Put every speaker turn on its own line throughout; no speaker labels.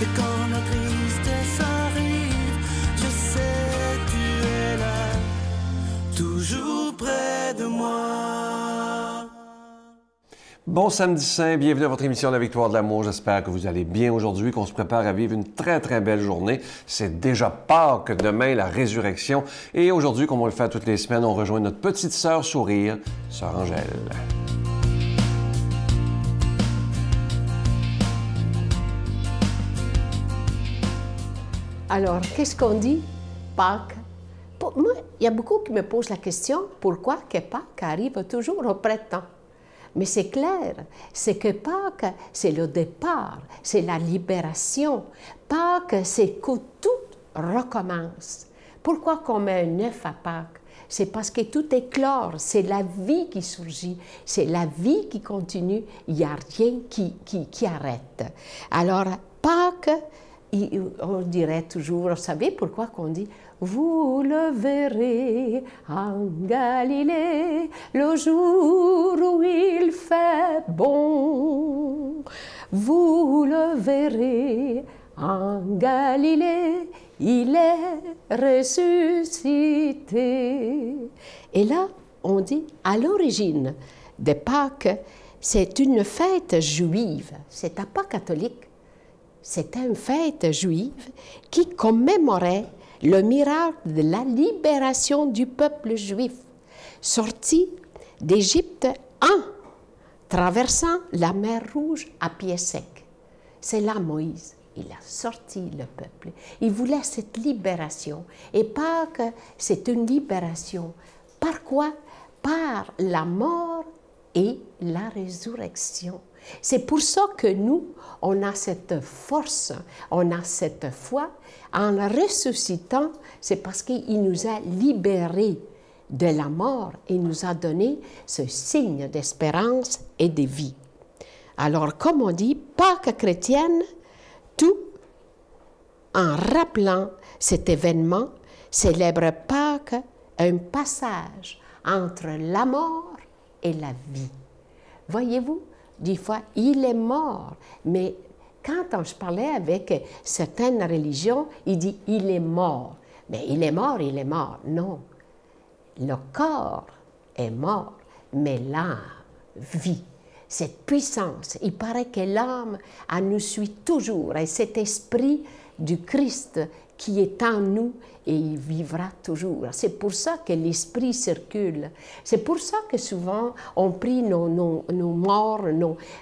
Et quand la tristesse arrive, je sais tu es là, toujours près de moi.
Bon samedi saint, bienvenue à votre émission La Victoire de l'amour. J'espère que vous allez bien aujourd'hui, qu'on se prépare à vivre une très, très belle journée. C'est déjà Pâques, demain, la résurrection. Et aujourd'hui, comme on le fait toutes les semaines, on rejoint notre petite sœur sourire, sœur Angèle.
Alors, qu'est-ce qu'on dit? Pâques. Pour moi, il y a beaucoup qui me posent la question, pourquoi que Pâques arrive toujours au printemps? Mais c'est clair, c'est que Pâques, c'est le départ, c'est la libération. Pâques, c'est que tout recommence. Pourquoi qu'on met un œuf à Pâques? C'est parce que tout éclore, c'est la vie qui surgit, c'est la vie qui continue, il n'y a rien qui arrête. Alors, Pâques, on dirait toujours, vous savez pourquoi qu'on dit « Vous le verrez en Galilée, le jour où il fait bon. Vous le verrez en Galilée, il est ressuscité. » Et là, on dit, à l'origine de Pâques, c'est une fête juive, c'était pas catholique. C'était une fête juive qui commémorait le miracle de la libération du peuple juif, sorti d'Égypte en traversant la mer Rouge à pied sec. C'est là Moïse, il a sorti le peuple. Il voulait cette libération. Et Pâques, c'est une libération. Par quoi? Par la mort et la résurrection. C'est pour ça que nous, on a cette force, on a cette foi. En ressuscitant, c'est parce qu'il nous a libérés de la mort et nous a donné ce signe d'espérance et de vie. Alors, comme on dit, Pâques chrétienne, tout en rappelant cet événement, célèbre Pâques un passage entre la mort et la vie. Voyez-vous? Des fois, il est mort, mais quand je parlais avec certaines religions, il dit « il est mort ». Mais il est mort, il est mort. Non, le corps est mort, mais l'âme vit. Cette puissance, il paraît que l'âme, elle nous suit toujours, et cet esprit du Christ qui est en nous, et il vivra toujours. C'est pour ça que l'esprit circule. C'est pour ça que souvent, on prie nos morts,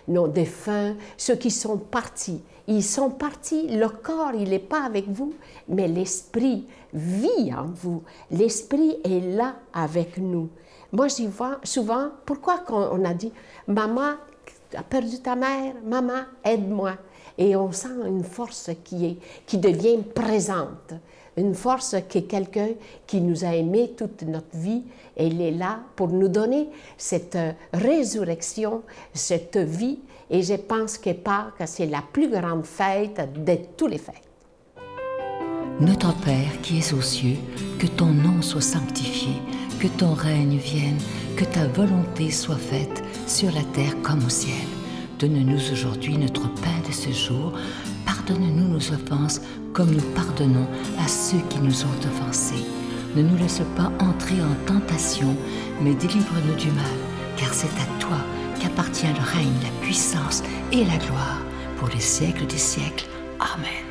nos défunts, ceux qui sont partis. Ils sont partis, le corps, il n'est pas avec vous, mais l'esprit vit en vous. L'esprit est là avec nous. Moi, j'y vois souvent, pourquoi on a dit « Maman, tu as perdu ta mère, maman, aide-moi ». Et on sent une force qui devient présente. Une force qui est quelqu'un qui nous a aimés toute notre vie. Elle est là pour nous donner cette résurrection, cette vie. Et je pense que Pâques, c'est la plus grande fête de toutes les fêtes.
Notre Père qui es aux cieux, que ton nom soit sanctifié, que ton règne vienne, que ta volonté soit faite sur la terre comme au ciel. Donne-nous aujourd'hui notre pain de ce jour. Pardonne-nous nos offenses comme nous pardonnons à ceux qui nous ont offensés. Ne nous laisse pas entrer en tentation, mais délivre-nous du mal, car c'est à toi qu'appartient le règne, la puissance et la gloire pour les siècles des siècles. Amen.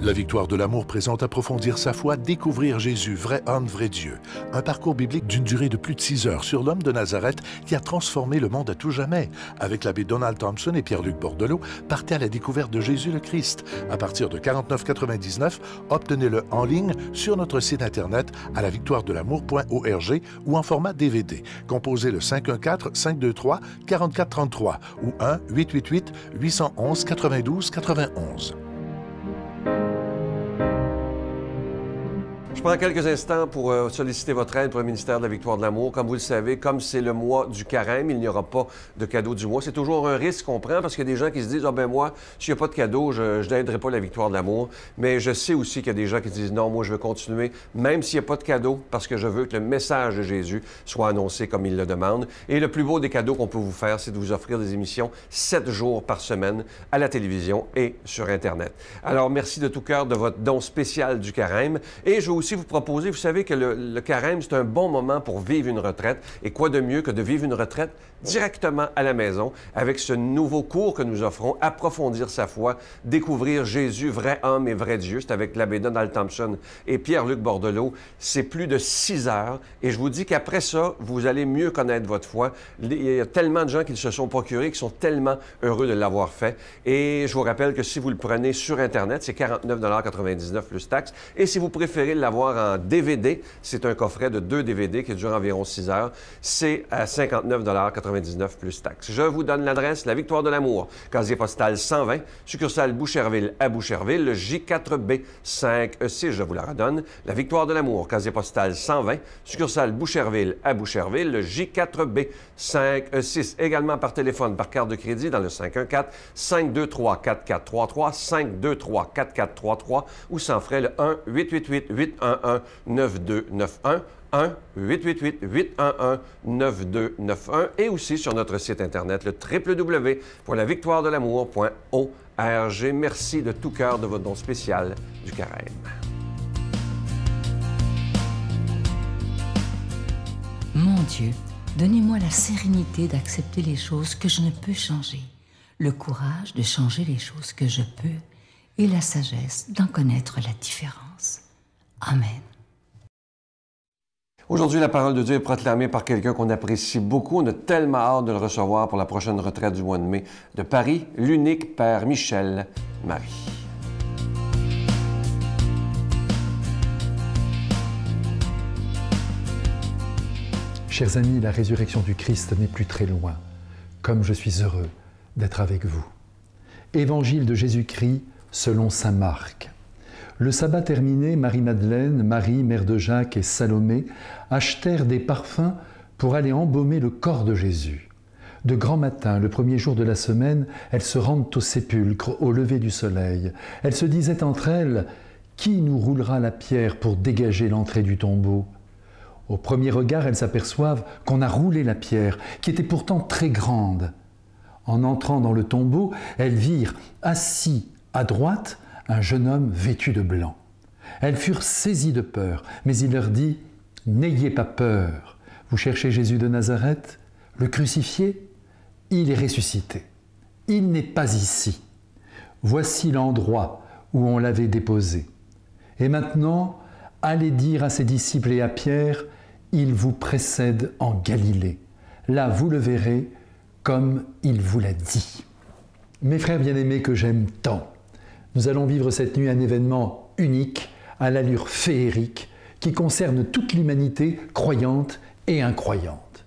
La Victoire de l'amour présente Approfondir sa foi, découvrir Jésus, vrai homme, vrai Dieu. Un parcours biblique d'une durée de plus de 6 heures sur l'homme de Nazareth qui a transformé le monde à tout jamais. Avec l'abbé Donald Thompson et Pierre-Luc Bordelot, partez à la découverte de Jésus le Christ. À partir de 49,99 $, obtenez-le en ligne sur notre site internet à lavictoiredelamour.org ou en format DVD. Composez le 514-523-4433 ou 1-888-811-92-91.
Je prends quelques instants pour solliciter votre aide pour le ministère de la Victoire de l'Amour. Comme vous le savez, comme c'est le mois du carême, il n'y aura pas de cadeau du mois. C'est toujours un risque qu'on prend parce qu'il y a des gens qui se disent « Ah ben moi, s'il n'y a pas de cadeau, je n'aiderai pas la Victoire de l'Amour. » Mais je sais aussi qu'il y a des gens qui disent « Non, moi je veux continuer, même s'il n'y a pas de cadeau, parce que je veux que le message de Jésus soit annoncé comme il le demande. » Et le plus beau des cadeaux qu'on peut vous faire, c'est de vous offrir des émissions 7 jours par semaine à la télévision et sur Internet. Alors, merci de tout cœur de votre don spécial du carême. Et je veux aussi vous proposer, vous savez que le carême, c'est un bon moment pour vivre une retraite. Et quoi de mieux que de vivre une retraite directement à la maison avec ce nouveau cours que nous offrons, Approfondir sa foi, découvrir Jésus, vrai homme et vrai Dieu. C'est avec l'abbé Donald Thompson et Pierre-Luc Bordelot. C'est plus de 6 heures. Et je vous dis qu'après ça, vous allez mieux connaître votre foi. Il y a tellement de gens qui se sont procurés, qui sont tellement heureux de l'avoir fait. Et je vous rappelle que si vous le prenez sur Internet, c'est 49,99 $ plus taxes. Et si vous préférez l'avoir en DVD, c'est un coffret de 2 DVD qui dure environ 6 heures. C'est à 59,99 $ plus taxes. Je vous donne l'adresse, La Victoire de l'Amour, casier postal 120, succursale Boucherville à Boucherville, le J4B 5E6, je vous la redonne. La Victoire de l'Amour, casier postal 120, succursale Boucherville à Boucherville, le J4B 5E6. Également par téléphone, par carte de crédit dans le 514-523-4433, 523-4433 ou sans frais le 1-888-811-9291. 1-888-811-9291 et aussi sur notre site Internet, le www.lavictoiredelamour.org. Merci de tout cœur de votre don spécial du carême.
Mon Dieu, donnez-moi la sérénité d'accepter les choses que je ne peux changer, le courage de changer les choses que je peux et la sagesse d'en connaître la différence. Amen.
Aujourd'hui, la parole de Dieu est proclamée par quelqu'un qu'on apprécie beaucoup. On a tellement hâte de le recevoir pour la prochaine retraite du mois de mai. De Paris, l'unique Père Michel Marie.
Chers amis, la résurrection du Christ n'est plus très loin. Comme je suis heureux d'être avec vous. Évangile de Jésus-Christ selon saint Marc. Le sabbat terminé, Marie-Madeleine, Marie, mère de Jacques et Salomé achetèrent des parfums pour aller embaumer le corps de Jésus. De grand matin, le premier jour de la semaine, elles se rendent au sépulcre au lever du soleil. Elles se disaient entre elles « Qui nous roulera la pierre pour dégager l'entrée du tombeau ?» Au premier regard, elles s'aperçoivent qu'on a roulé la pierre, qui était pourtant très grande. En entrant dans le tombeau, elles virent assis à droite un jeune homme vêtu de blanc. Elles furent saisies de peur, mais il leur dit « N'ayez pas peur, vous cherchez Jésus de Nazareth, le crucifié, il est ressuscité. Il n'est pas ici. Voici l'endroit où on l'avait déposé. Et maintenant, allez dire à ses disciples et à Pierre, il vous précède en Galilée. Là, vous le verrez comme il vous l'a dit. » Mes frères bien-aimés que j'aime tant, nous allons vivre cette nuit un événement unique, à l'allure féerique, qui concerne toute l'humanité croyante et incroyante.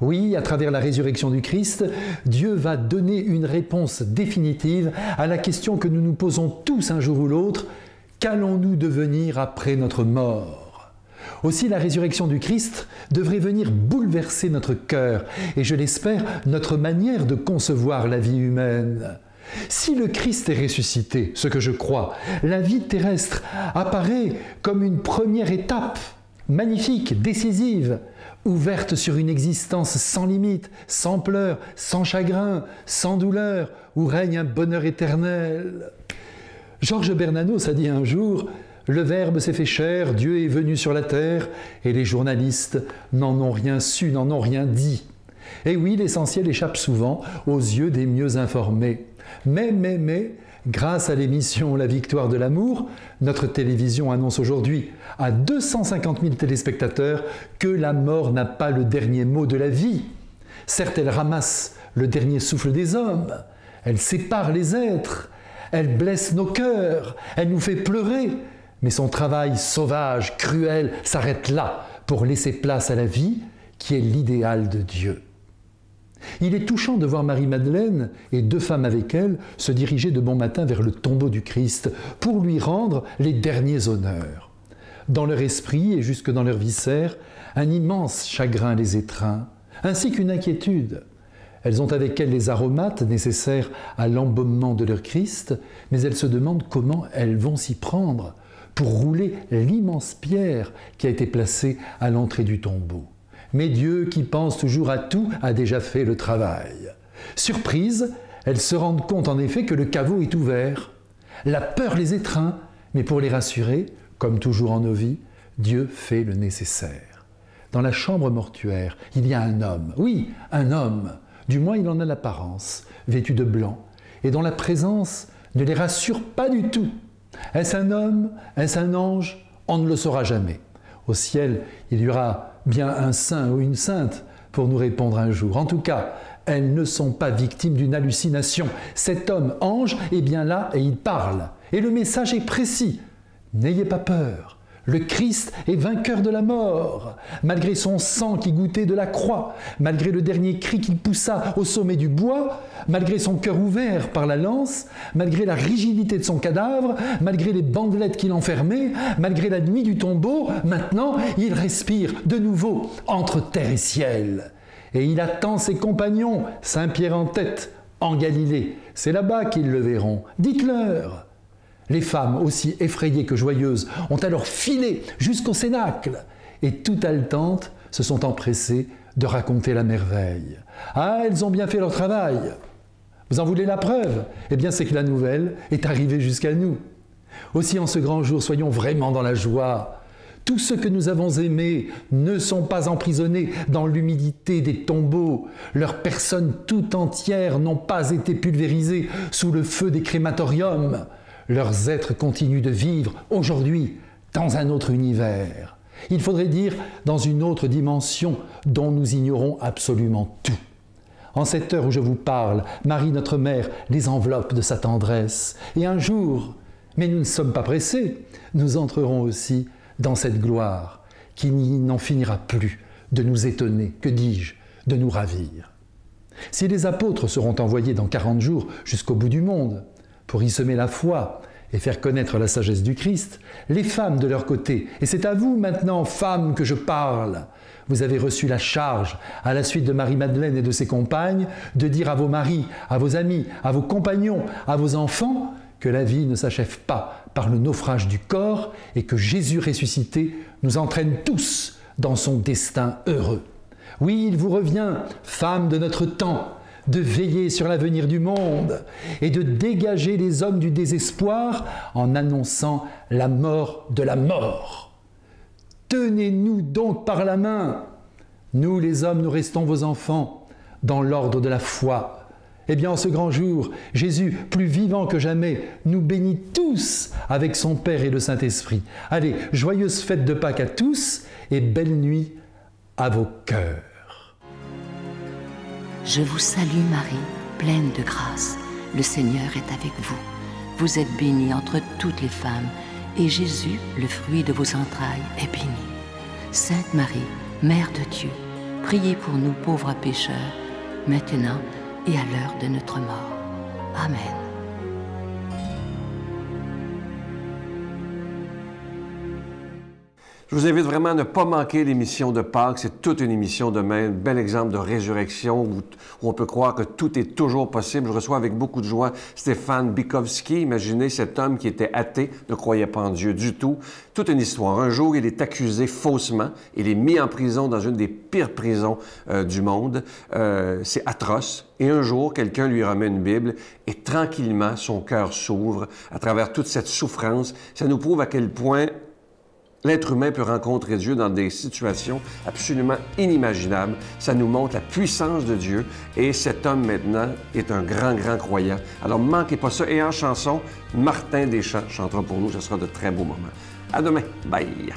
Oui, à travers la résurrection du Christ, Dieu va donner une réponse définitive à la question que nous nous posons tous un jour ou l'autre, qu'allons-nous devenir après notre mort ? Aussi, la résurrection du Christ devrait venir bouleverser notre cœur et, je l'espère, notre manière de concevoir la vie humaine. Si le Christ est ressuscité, ce que je crois, la vie terrestre apparaît comme une première étape, magnifique, décisive, ouverte sur une existence sans limite, sans pleurs, sans chagrin, sans douleur, où règne un bonheur éternel. Georges Bernanos a dit un jour « Le Verbe s'est fait chair, Dieu est venu sur la terre, et les journalistes n'en ont rien su, n'en ont rien dit. » Et oui, l'essentiel échappe souvent aux yeux des mieux informés. Mais, grâce à l'émission La Victoire de l'Amour, notre télévision annonce aujourd'hui à 250 000 téléspectateurs que la mort n'a pas le dernier mot de la vie. Certes, elle ramasse le dernier souffle des hommes, elle sépare les êtres, elle blesse nos cœurs, elle nous fait pleurer, mais son travail sauvage, cruel, s'arrête là pour laisser place à la vie qui est l'idéal de Dieu. Il est touchant de voir Marie-Madeleine et 2 femmes avec elle se diriger de bon matin vers le tombeau du Christ pour lui rendre les derniers honneurs. Dans leur esprit et jusque dans leurs viscères, un immense chagrin les étreint, ainsi qu'une inquiétude. Elles ont avec elles les aromates nécessaires à l'embaumement de leur Christ, mais elles se demandent comment elles vont s'y prendre pour rouler l'immense pierre qui a été placée à l'entrée du tombeau. Mais Dieu, qui pense toujours à tout, a déjà fait le travail. Surprise, elles se rendent compte en effet que le caveau est ouvert. La peur les étreint, mais pour les rassurer, comme toujours en nos vies, Dieu fait le nécessaire. Dans la chambre mortuaire, il y a un homme, oui, un homme, du moins il en a l'apparence, vêtu de blanc, et dont la présence ne les rassure pas du tout. Est-ce un homme? Est-ce un ange? On ne le saura jamais. Au ciel, il y aura bien un saint ou une sainte pour nous répondre un jour. En tout cas, elles ne sont pas victimes d'une hallucination. Cet homme, ange, est bien là et il parle. Et le message est précis. N'ayez pas peur. Le Christ est vainqueur de la mort. Malgré son sang qui goûtait de la croix, malgré le dernier cri qu'il poussa au sommet du bois, malgré son cœur ouvert par la lance, malgré la rigidité de son cadavre, malgré les bandelettes qu'il enfermait, malgré la nuit du tombeau, maintenant il respire de nouveau entre terre et ciel. Et il attend ses compagnons, Saint-Pierre en tête, en Galilée. C'est là-bas qu'ils le verront. Dites-leur. Les femmes, aussi effrayées que joyeuses, ont alors filé jusqu'au cénacle et, tout haletantes, se sont empressées de raconter la merveille. Ah, elles ont bien fait leur travail. Vous en voulez la preuve? Eh bien, c'est que la nouvelle est arrivée jusqu'à nous. Aussi, en ce grand jour, soyons vraiment dans la joie. Tous ceux que nous avons aimés ne sont pas emprisonnés dans l'humidité des tombeaux. Leurs personnes tout entières n'ont pas été pulvérisées sous le feu des crématoriums. Leurs êtres continuent de vivre aujourd'hui dans un autre univers. Il faudrait dire dans une autre dimension dont nous ignorons absolument tout. En cette heure où je vous parle, Marie notre Mère les enveloppe de sa tendresse. Et un jour, mais nous ne sommes pas pressés, nous entrerons aussi dans cette gloire qui n'en finira plus de nous étonner, que dis-je, de nous ravir. Si les apôtres seront envoyés dans 40 jours jusqu'au bout du monde, pour y semer la foi et faire connaître la sagesse du Christ, les femmes de leur côté, et c'est à vous maintenant, femmes, que je parle, vous avez reçu la charge, à la suite de Marie-Madeleine et de ses compagnes, de dire à vos maris, à vos amis, à vos compagnons, à vos enfants, que la vie ne s'achève pas par le naufrage du corps et que Jésus ressuscité nous entraîne tous dans son destin heureux. Oui, il vous revient, femmes de notre temps, de veiller sur l'avenir du monde et de dégager les hommes du désespoir en annonçant la mort de la mort. Tenez-nous donc par la main. Nous, les hommes, nous restons vos enfants dans l'ordre de la foi. Eh bien, en ce grand jour, Jésus, plus vivant que jamais, nous bénit tous avec son Père et le Saint-Esprit. Allez, joyeuse fête de Pâques à tous et belle nuit à vos cœurs.
Je vous salue Marie, pleine de grâce. Le Seigneur est avec vous. Vous êtes bénie entre toutes les femmes, et Jésus, le fruit de vos entrailles, est béni. Sainte Marie, Mère de Dieu, priez pour nous pauvres pécheurs, maintenant et à l'heure de notre mort. Amen.
Je vous invite vraiment à ne pas manquer l'émission de Pâques. C'est toute une émission demain, un bel exemple de résurrection où on peut croire que tout est toujours possible. Je reçois avec beaucoup de joie Stéphane Bikowski. Imaginez cet homme qui était athée, ne croyait pas en Dieu du tout. Toute une histoire. Un jour, il est accusé faussement. Il est mis en prison dans une des pires prisons du monde. C'est atroce. Et un jour, quelqu'un lui remet une Bible et tranquillement, son cœur s'ouvre à travers toute cette souffrance. Ça nous prouve à quel point l'être humain peut rencontrer Dieu dans des situations absolument inimaginables. Ça nous montre la puissance de Dieu et cet homme maintenant est un grand, grand croyant. Alors, ne manquez pas ça. Et en chanson, Martin Deschamps chantera pour nous. Ce sera de très beaux moments. À demain. Bye!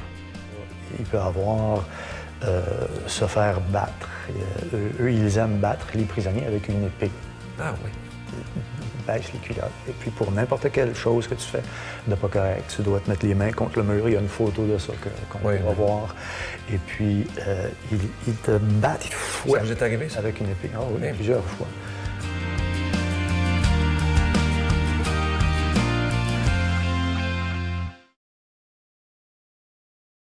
Il peut avoir se faire battre. Eux, ils aiment battre les prisonniers avec une épée.
Ah oui.
Baisse les culottes. Et puis pour n'importe quelle chose que tu fais de pas correct, tu dois te mettre les mains contre le mur. Il y a une photo de ça qu'on va voir. Et puis, ils te battent, ils te fouettent
ça vous est arrivé, ça?
avec une épée. Ah oui, plusieurs fois.